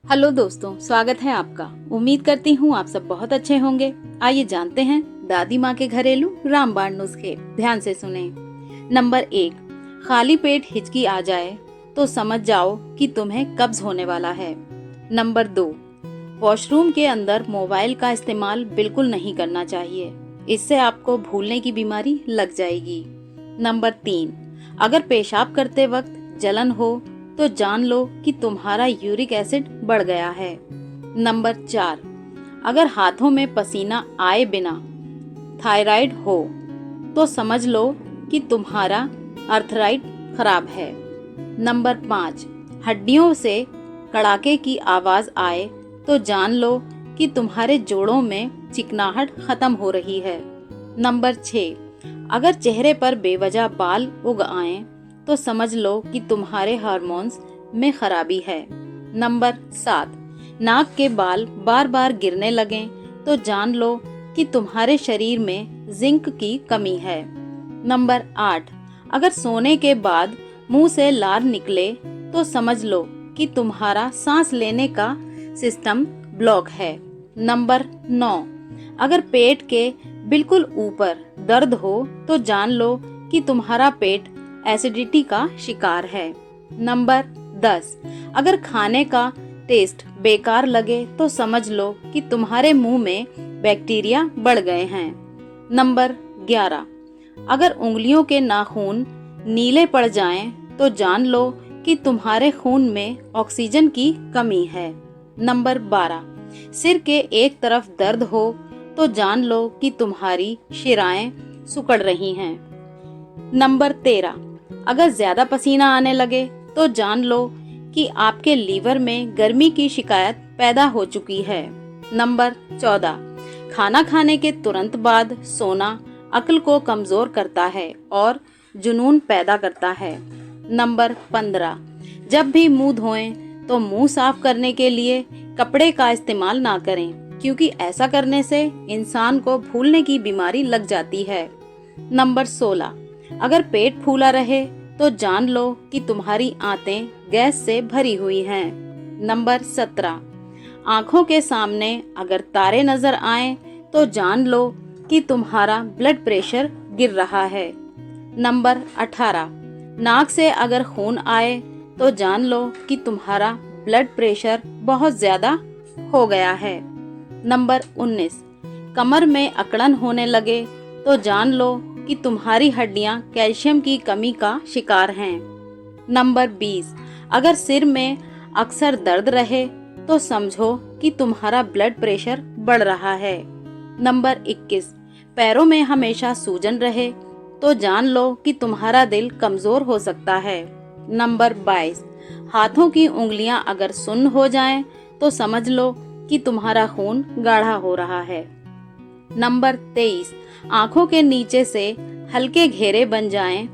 Hello दोस्तों, स्वागत है आपका। उम्मीद करती हूँ आप सब बहुत अच्छे होंगे। आइए जानते हैं दादी माँ के घरेलू रामबाण नुस्खे। ध्यान से सुने। नंबर 1, खाली पेट हिचकी आ जाए तो समझ जाओ कि तुम्हें कब्ज होने वाला है। नंबर 2, वॉशरूम के अंदर मोबाइल का इस्तेमाल बिल्कुल नहीं करना चाहिए, इससे आपको भूलने की बीमारी लग जाएगी। नंबर 3, अगर पेशाब करते वक्त जलन हो तो जान लो कि तुम्हारा यूरिक एसिड बढ़ गया है। नंबर 4, अगर हाथों में पसीना आए बिना थायराइड हो तो समझ लो कि तुम्हारा अर्थराइट खराब है। नंबर 5, हड्डियों से कड़ाके की आवाज आए तो जान लो कि तुम्हारे जोड़ों में चिकनाहट खत्म हो रही है। नंबर 6, अगर चेहरे पर बेवजह बाल उग आए तो समझ लो कि तुम्हारे हार्मोन्स में खराबी है। नंबर 7, नाक के बाल बार बार गिरने लगें तो जान लो कि तुम्हारे शरीर में जिंक की कमी है। नंबर 8, अगर सोने के बाद मुंह से लार निकले तो समझ लो कि तुम्हारा सांस लेने का सिस्टम ब्लॉक है। नंबर 9, अगर पेट के बिल्कुल ऊपर दर्द हो तो जान लो कि तुम्हारा पेट एसिडिटी का शिकार है। नंबर 10, अगर खाने का टेस्ट बेकार लगे तो समझ लो कि तुम्हारे मुंह में बैक्टीरिया बढ़ गए हैं। नंबर 11, अगर उंगलियों के नाखून नीले पड़ जाएं तो जान लो कि तुम्हारे खून में ऑक्सीजन की कमी है। नंबर 12, सिर के एक तरफ दर्द हो तो जान लो कि तुम्हारी शिराएं सिकुड़ रही हैं। नंबर 13, अगर ज्यादा पसीना आने लगे तो जान लो कि आपके लीवर में गर्मी की शिकायत पैदा हो चुकी है। नंबर 14, खाना खाने के तुरंत बाद सोना अक्ल को कमजोर करता है और जुनून पैदा करता है। नंबर 15, जब भी मुंह धोएं तो मुंह साफ करने के लिए कपड़े का इस्तेमाल ना करें, क्योंकि ऐसा करने से इंसान को भूलने की बीमारी लग जाती है। नंबर 16, अगर पेट फूला रहे तो जान लो कि तुम्हारी आंतें गैस से भरी हुई हैं। नंबर 17, आंखों के सामने अगर तारे नजर आए तो जान लो कि तुम्हारा ब्लड प्रेशर गिर रहा है। नंबर 18, नाक से अगर खून आए तो जान लो कि तुम्हारा ब्लड प्रेशर बहुत ज्यादा हो गया है। नंबर 19, कमर में अकड़न होने लगे तो जान लो कि तुम्हारी हड्डियां कैल्शियम की कमी का शिकार हैं। नंबर 20, अगर सिर में अक्सर दर्द रहे तो समझो कि तुम्हारा ब्लड प्रेशर बढ़ रहा है। नंबर 21, पैरों में हमेशा सूजन रहे तो जान लो कि तुम्हारा दिल कमजोर हो सकता है। नंबर 22, हाथों की उंगलियां अगर सुन्न हो जाएं तो समझ लो कि तुम्हारा खून गाढ़ा हो रहा है। नंबर 23, आंखों के नीचे से हल्के घेरे बन जाएं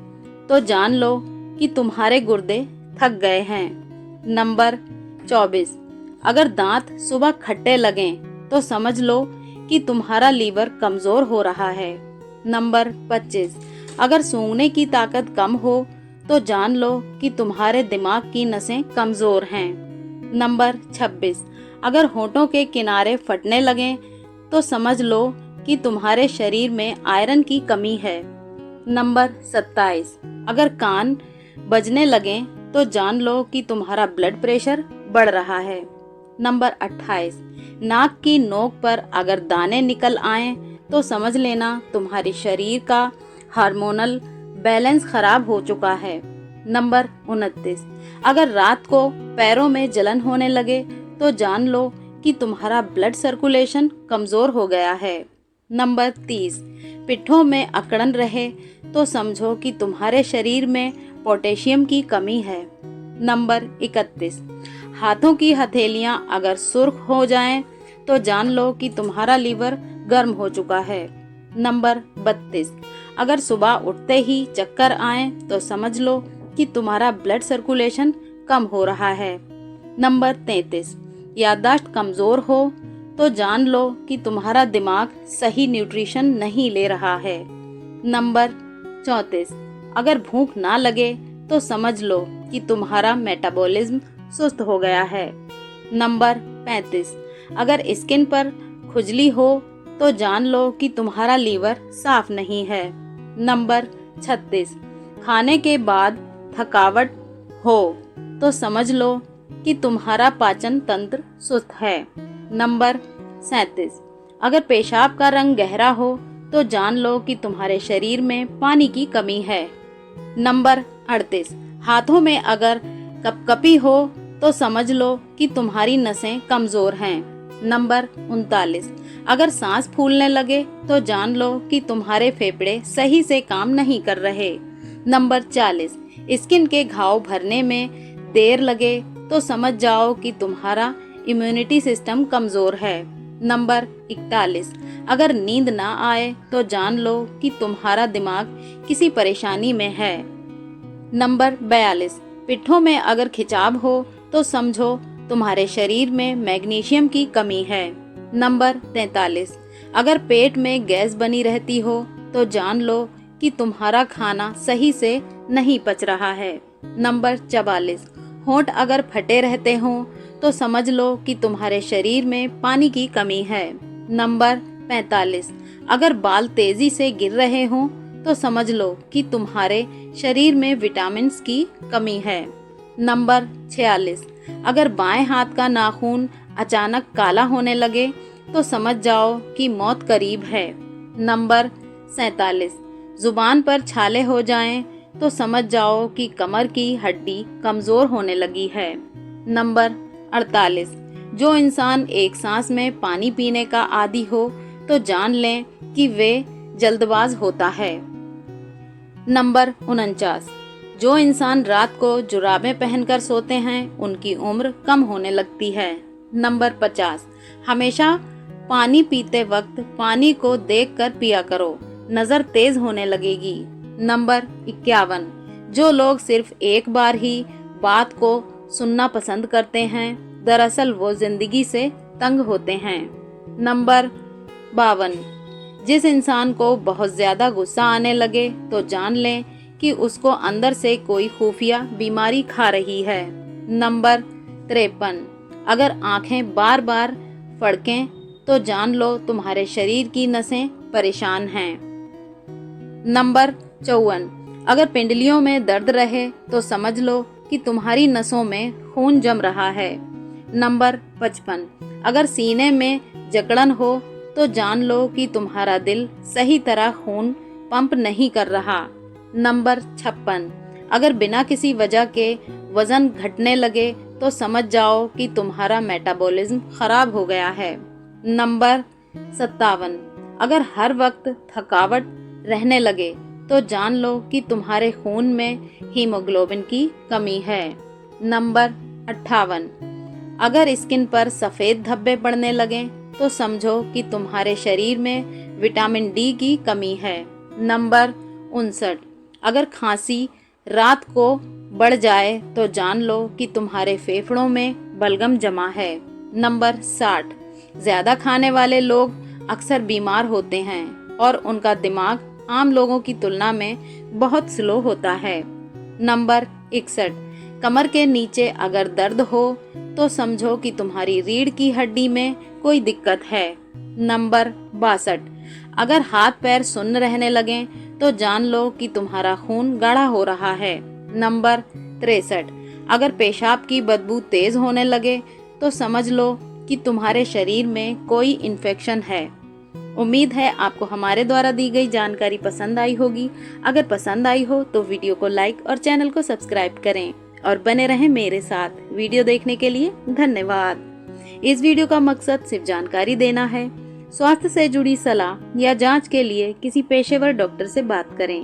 तो जान लो कि तुम्हारे गुर्दे थक गए हैं। नंबर 24, अगर दांत सुबह खट्टे लगें तो समझ लो कि तुम्हारा लीवर कमजोर हो रहा है। नंबर 25, अगर सूंघने की ताकत कम हो तो जान लो कि तुम्हारे दिमाग की नसें कमजोर हैं। नंबर 26, अगर होठों के किनारे फटने लगें तो समझ लो कि तुम्हारे शरीर में आयरन की कमी है। नंबर 27, अगर कान बजने लगें तो जान लो कि तुम्हारा ब्लड प्रेशर बढ़ रहा है। नंबर 28, नाक की नोक पर अगर दाने निकल आएं तो समझ लेना तुम्हारे शरीर का हार्मोनल बैलेंस खराब हो चुका है। नंबर 29, अगर रात को पैरों में जलन होने लगे तो जान लो कि तुम्हारा ब्लड सर्कुलेशन कमजोर हो गया है। नंबर 30, पिट्ठों में अकड़न रहे तो समझो कि तुम्हारे शरीर में पोटेशियम की कमी है। नंबर 31, हाथों की हथेलियां अगर सुर्ख हो जाएं तो जान लो कि तुम्हारा लीवर गर्म हो चुका है। नंबर 32, अगर सुबह उठते ही चक्कर आए तो समझ लो कि तुम्हारा ब्लड सर्कुलेशन कम हो रहा है। नंबर 33, याददाश्त कमजोर हो तो जान लो कि तुम्हारा दिमाग सही न्यूट्रिशन नहीं ले रहा है। नंबर 34, अगर भूख ना लगे तो समझ लो कि तुम्हारा मेटाबॉलिज्म सुस्त हो गया है। नंबर 35, अगर स्किन पर खुजली हो तो जान लो कि तुम्हारा लीवर साफ नहीं है। नंबर 36, खाने के बाद थकावट हो तो समझ लो कि तुम्हारा पाचन तंत्र सुस्त है। नंबर 37, अगर पेशाब का रंग गहरा हो तो जान लो कि तुम्हारे शरीर में पानी की कमी है। नंबर 38, हाथों में अगर कपकपी हो तो समझ लो कि तुम्हारी नसें कमजोर हैं। नंबर 39, अगर सांस फूलने लगे तो जान लो कि तुम्हारे फेफड़े सही से काम नहीं कर रहे। नंबर 40, स्किन के घाव भरने में देर लगे तो समझ जाओ कि तुम्हारा इम्यूनिटी सिस्टम कमजोर है। नंबर 41, अगर नींद ना आए तो जान लो कि तुम्हारा दिमाग किसी परेशानी में है। नंबर 42, पिट्ठों में अगर खिंचाव हो तो समझो तुम्हारे शरीर में मैग्नीशियम की कमी है। नंबर 43, अगर पेट में गैस बनी रहती हो तो जान लो कि तुम्हारा खाना सही से नहीं पच रहा है। नंबर 44, होंठ अगर फटे रहते हों तो समझ लो कि तुम्हारे शरीर में पानी की कमी है। नंबर 45, अगर बाल तेजी से गिर रहे हों तो समझ लो कि तुम्हारे शरीर में विटामिन्स की कमी है। नंबर 46, अगर बाएं हाथ का नाखून अचानक काला होने लगे तो समझ जाओ कि मौत करीब है। नंबर 47, जुबान पर छाले हो जाएं तो समझ जाओ कि कमर की हड्डी कमजोर होने लगी है। नंबर 48, जो इंसान एक सांस में पानी पीने का आदी हो तो जान लें कि वे जल्दबाज होता है। नंबर 49, जो इंसान रात को जुराबें पहनकर सोते हैं उनकी उम्र कम होने लगती है। नंबर 50, हमेशा पानी पीते वक्त पानी को देखकर पिया करो, नजर तेज होने लगेगी। नंबर 51, जो लोग सिर्फ एक बार ही बात को सुनना पसंद करते हैं दरअसल वो जिंदगी से तंग होते हैं। नंबर 52, जिस इंसान को बहुत ज्यादा गुस्सा आने लगे तो जान लें कि उसको अंदर से कोई खुफिया बीमारी खा रही है। नंबर 53, अगर आंखें बार बार फड़कें तो जान लो तुम्हारे शरीर की नसें परेशान हैं। नंबर 54, अगर पिंडलियों में दर्द रहे तो समझ लो कि तुम्हारी नसों में खून जम रहा है। नंबर 55, अगर सीने में जकड़न हो तो जान लो कि तुम्हारा दिल सही तरह खून पंप नहीं कर रहा। नंबर 56, अगर बिना किसी वजह के वजन घटने लगे तो समझ जाओ कि तुम्हारा मेटाबॉलिज्म खराब हो गया है। नंबर 57, अगर हर वक्त थकावट रहने लगे तो जान लो कि तुम्हारे खून में हीमोग्लोबिन की कमी है। नंबर 58, अगर स्किन पर सफेद धब्बे पड़ने लगें तो समझो कि तुम्हारे शरीर में विटामिन डी की कमी है। नंबर 59, अगर खांसी रात को बढ़ जाए तो जान लो कि तुम्हारे फेफड़ों में बलगम जमा है। नंबर 60, ज्यादा खाने वाले लोग अक्सर बीमार होते हैं और उनका दिमाग आम लोगों की तुलना में बहुत स्लो होता है। नंबर 61, कमर के नीचे अगर दर्द हो तो समझो कि तुम्हारी रीढ़ की हड्डी में कोई दिक्कत है। नंबर 62, अगर हाथ पैर सुन्न रहने लगें तो जान लो कि तुम्हारा खून गाढ़ा हो रहा है। नंबर 63, अगर पेशाब की बदबू तेज होने लगे तो समझ लो कि तुम्हारे शरीर में कोई इन्फेक्शन है। उम्मीद है आपको हमारे द्वारा दी गई जानकारी पसंद आई होगी। अगर पसंद आई हो तो वीडियो को लाइक और चैनल को सब्सक्राइब करें और बने रहें मेरे साथ। वीडियो देखने के लिए धन्यवाद। इस वीडियो का मकसद सिर्फ जानकारी देना है। स्वास्थ्य से जुड़ी सलाह या जांच के लिए किसी पेशेवर डॉक्टर से बात करें।